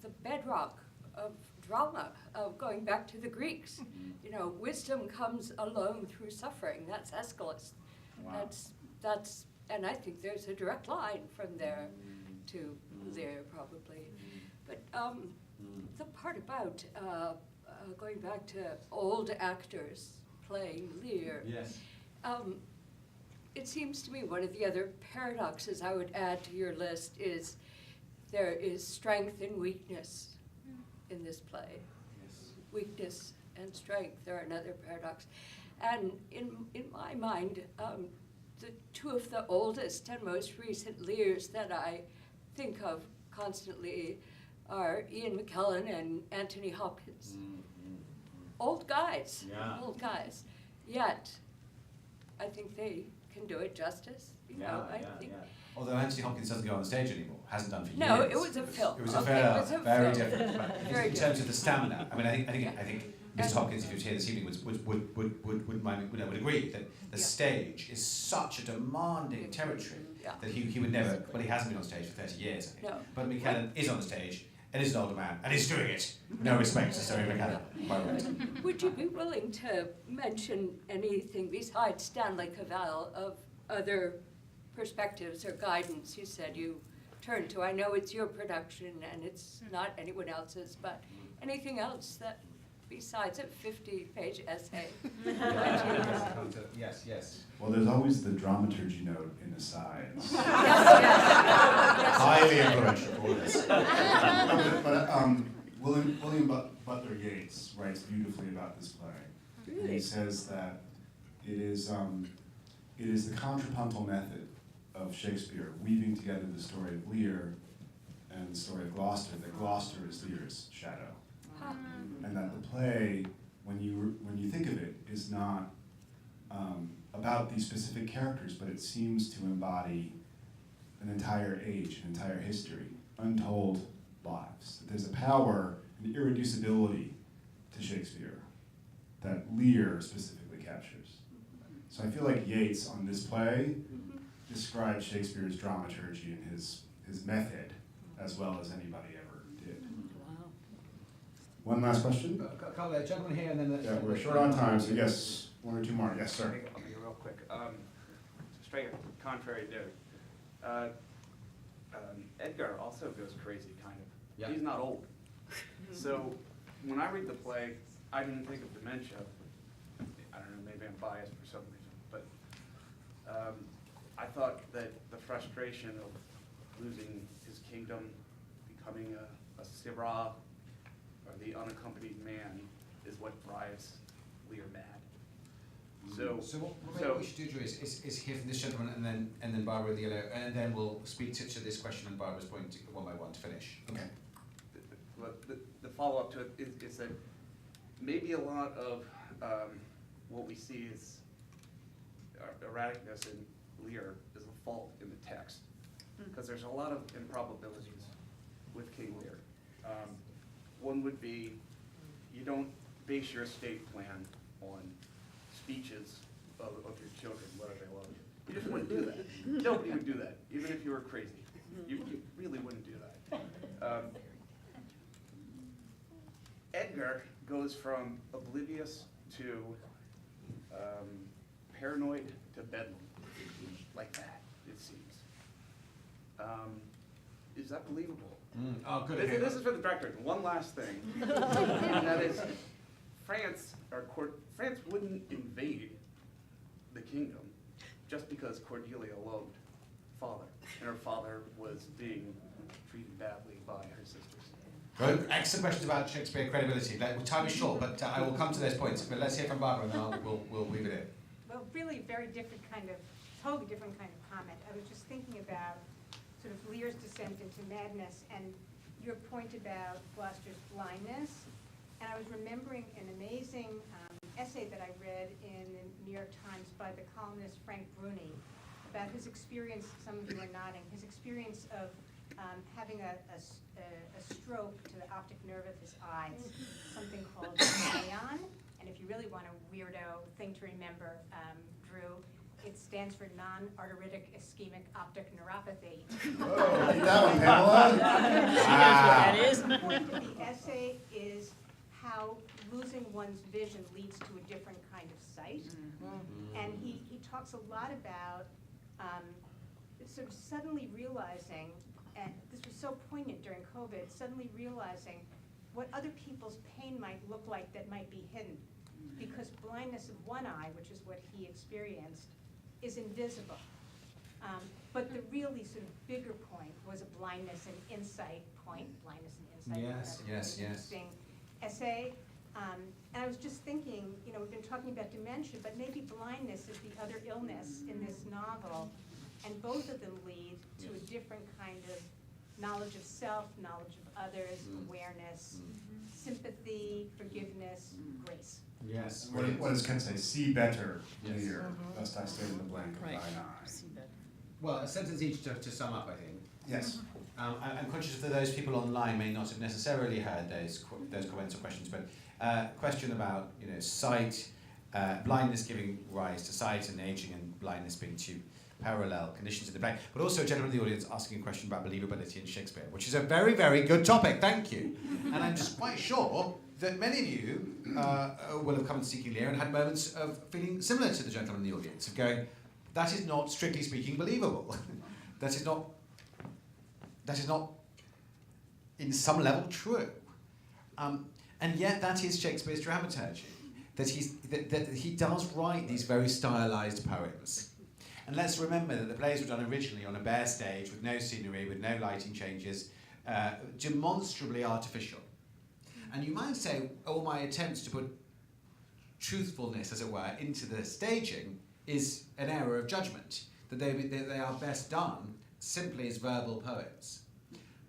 S9: the bedrock of drama, of going back to the Greeks. You know, wisdom comes alone through suffering. That's Aeschylus.
S1: Wow.
S9: That's, and I think there's a direct line from there to there, probably. But the part about going back to old actors playing Lear.
S8: Yes.
S9: It seems to me one of the other paradoxes I would add to your list is there is strength and weakness in this play.
S8: Yes.
S9: Weakness and strength are another paradox. And in my mind, the two of the oldest and most recent Lears that I think of constantly are Ian McKellen and Anthony Hopkins. Old guys, old guys. Yet, I think they can do it justice. You know, I think.
S8: Although Anthony Hopkins doesn't go on the stage anymore, hasn't done for years.
S9: No, it was a film.
S8: It was a
S9: Okay,
S8: film,
S9: it was a
S8: very
S9: film.
S8: different. But
S9: Very
S8: in terms of the stamina, I mean, I think Mr. Hopkins, if he was here this evening, would agree that the stage is such a demanding territory that he would never. Well, he hasn't been on stage for 30 years. I think.
S9: No.
S8: But McKellen is on the stage and is an older man and is doing it. No respect to Terry McKellen. Quite right.
S9: Would you be willing to mention anything besides Stanley Cavell of other perspectives or guidance you said you turned to? I know it's your production and it's not anyone else's, but anything else that besides a 50-page essay?
S8: Yes, yes.
S1: Well, there's always the dramaturgy note in the sides.
S8: Highly influential for this.
S1: William Butler Yeats writes beautifully about this play.
S9: Really?
S1: And he says that it is the contrapuntal method of Shakespeare weaving together the story of Lear and the story of Gloucester, that Gloucester is Lear's shadow. And that the play, when you think of it, is not about these specific characters, but it seems to embody an entire age, an entire history, untold lives. That there's a power, an irreducibility to Shakespeare that Lear specifically captures. So I feel like Yeats on this play described Shakespeare's dramaturgy and his method as well as anybody ever did.
S9: Wow.
S1: One last question?
S8: Gentleman here and then
S1: Yeah, we're short on time, so yes, one or two more. Yes, sir.
S10: I'll be real quick. Straight contrary to Edgar also goes crazy, kind of.
S8: Yeah.
S10: He's not old. So when I read the play, I didn't think of dementia. I don't know, maybe I'm biased for some reason, but I thought that the frustration of losing his kingdom, becoming a Sirrah, or the unaccompanied man, is what drives Lear mad. So
S8: what we should do, Drew, is hear from this gentleman and then Barbara the other, and then we'll speak to this question and Barbara's point one by one to finish. Okay.
S10: the follow-up to it is that maybe a lot of what we see is erraticness in Lear is a fault in the text, because there's a lot of improbabilities with King Lear. One would be, you don't base your estate plan on speeches of your children, whether they love you. You just wouldn't do that. Nobody would do that, even if you were crazy. You really wouldn't do that. Edgar goes from oblivious to paranoid to bedlam, like that, it seems. Is that believable?
S8: Oh, good.
S10: This is for the director. One last thing, and that is, France wouldn't invade the kingdom just because Cordelia loved father, and her father was being treated badly by her sisters.
S8: Well, excellent questions about Shakespeare credibility. Time is short, but I will come to those points. But let's hear from Barbara, and then we'll weave it in.
S11: Well, really very different kind of, totally different kind of comment. I was just thinking about sort of Lear's descent into madness and your point about Gloucester's blindness. and I was remembering an amazing essay that I read in the New York Times by the columnist Frank Bruni about his experience, some of you are nodding, his experience of having a stroke to the optic nerve of his eyes, something called NAION. And if you really want a weirdo thing to remember, Drew, it stands for non-arteritic ischemic optic neuropathy.
S1: Oh, read that one, Pamela.
S3: That is.
S11: The point of the essay is how losing one's vision leads to a different kind of sight. And he talks a lot about sort of suddenly realizing, and this was so poignant during COVID, suddenly realizing what other people's pain might look like that might be hidden. Because blindness of one eye, which is what he experienced, is invisible. But the really sort of bigger point was a blindness and insight point, blindness and insight.
S8: Yes, yes, yes.
S11: Interesting essay. And I was just thinking, you know, we've been talking about dementia, but maybe blindness is the other illness in this novel, and both of them lead to a different kind of knowledge of self, knowledge of others, awareness, sympathy, forgiveness, grace.
S8: Yes.
S1: What does Ken say? See better, Lear. Lest I stay in the blank of thine eye.
S8: Well, a sentence each to sum up, I think.
S1: Yes.
S8: I'm conscious that those people online may not have necessarily heard those comments or questions, but question about sight, blindness giving rise to sight, and aging and blindness being two parallel conditions in the play. But also a gentleman in the audience asking a question about believability in Shakespeare, which is a very, very good topic. Thank you. And I'm just quite sure that many of you will have come and seeking Lear and had moments of feeling similar to the gentleman in the audience, of going, that is not, strictly speaking, believable. That is not in some level true. And yet that is Shakespeare's dramaturgy, that he does write these very stylized poems. And let's remember that the plays were done originally on a bare stage with no scenery, with no lighting changes, demonstrably artificial. And you might say, all my attempts to put truthfulness, as it were, into the staging is an error of judgment, that they are best done simply as verbal poems.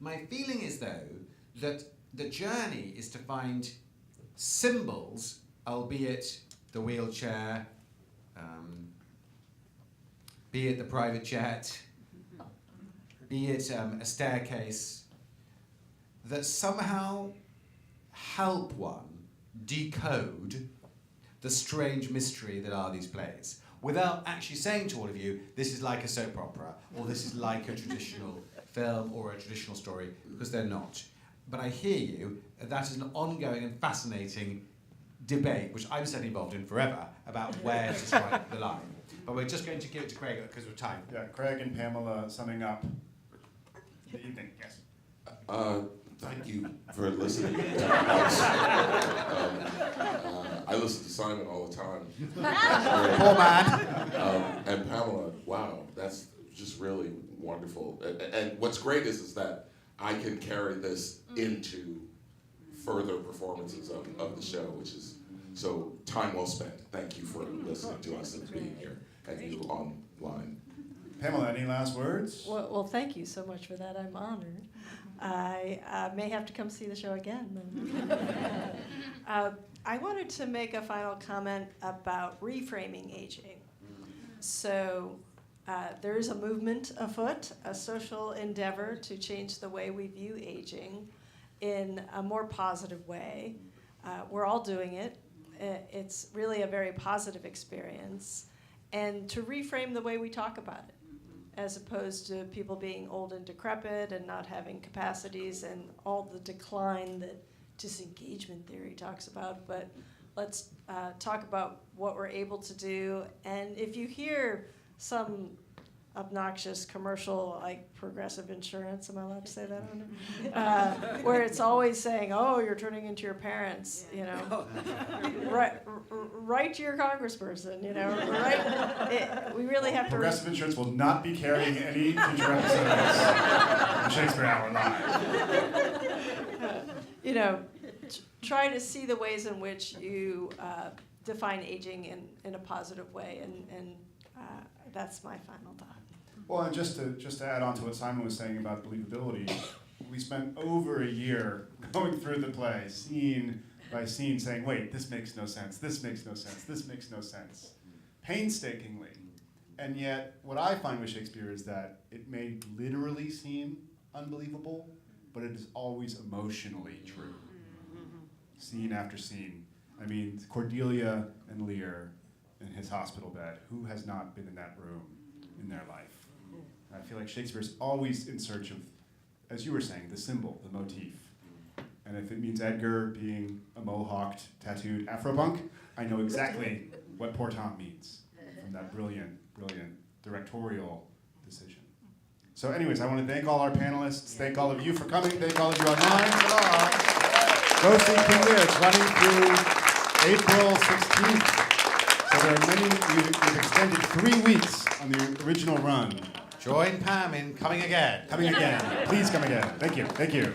S8: My feeling is, though, that the journey is to find symbols, albeit the wheelchair, be it the private jet, be it a staircase, that somehow help one decode the strange mystery that are these plays, without actually saying to all of you, this is like a soap opera, or this is like a traditional film or a traditional story, because they're not. But I hear you, that is an ongoing and fascinating debate, which I'm certainly involved in forever, about where to strike the line. But we're just going to give it to Craig because of time.
S1: Yeah, Craig and Pamela summing up the evening. Yes.
S4: Thank you for listening. I listen to Simon all the time.
S8: Poor man.
S4: And Pamela, wow, that's just really wonderful. And what's great is that I can carry this into further performances of the show, which is so time well spent. Thank you for listening to us and being here, and you online.
S1: Pamela, any last words?
S3: Well, thank you so much for that. I'm honored. I may have to come see the show again. I wanted to make a final comment about reframing aging. So there is a movement afoot, a social endeavor to change the way we view aging in a more positive way. We're all doing it. It's really a very positive experience. And to reframe the way we talk about it, as opposed to people being old and decrepit and not having capacities and all the decline that disengagement theory talks about. But let's talk about what we're able to do. And if you hear some obnoxious commercial like Progressive Insurance, am I allowed to say that on it? Where it's always saying, oh, you're turning into your parents, you know. Write to your congressperson, you know. We really have to...
S1: Progressive Insurance will not be carrying any future episodes of Shakespeare Hour Live.
S3: You know, try to see the ways in which you define aging in a positive way, and that's my final thought.
S1: Well, and just to add on to what Simon was saying about believability, we spent over a year going through the play, seeing by scene saying, wait, this makes no sense, this makes no sense, this makes no sense, painstakingly. And yet, what I find with Shakespeare is that it may literally seem unbelievable, but it is always emotionally true. Scene after scene. I mean, Cordelia and Lear in his hospital bed, who has not been in that room in their life? I feel like Shakespeare's always in search of, as you were saying, the symbol, the motif. And if it means Edgar being a mohawked, tattooed Afropunk, I know exactly what poor Tom means from that brilliant, brilliant directorial decision. So anyways, I want to thank all our panelists, thank all of you for coming, thank all of you online. Go see King Lear, it's running through April 16th. So there are many, we've extended 3 weeks on the original run.
S2: Join Pam in coming again.
S1: Coming again, please come again. Thank you, thank you.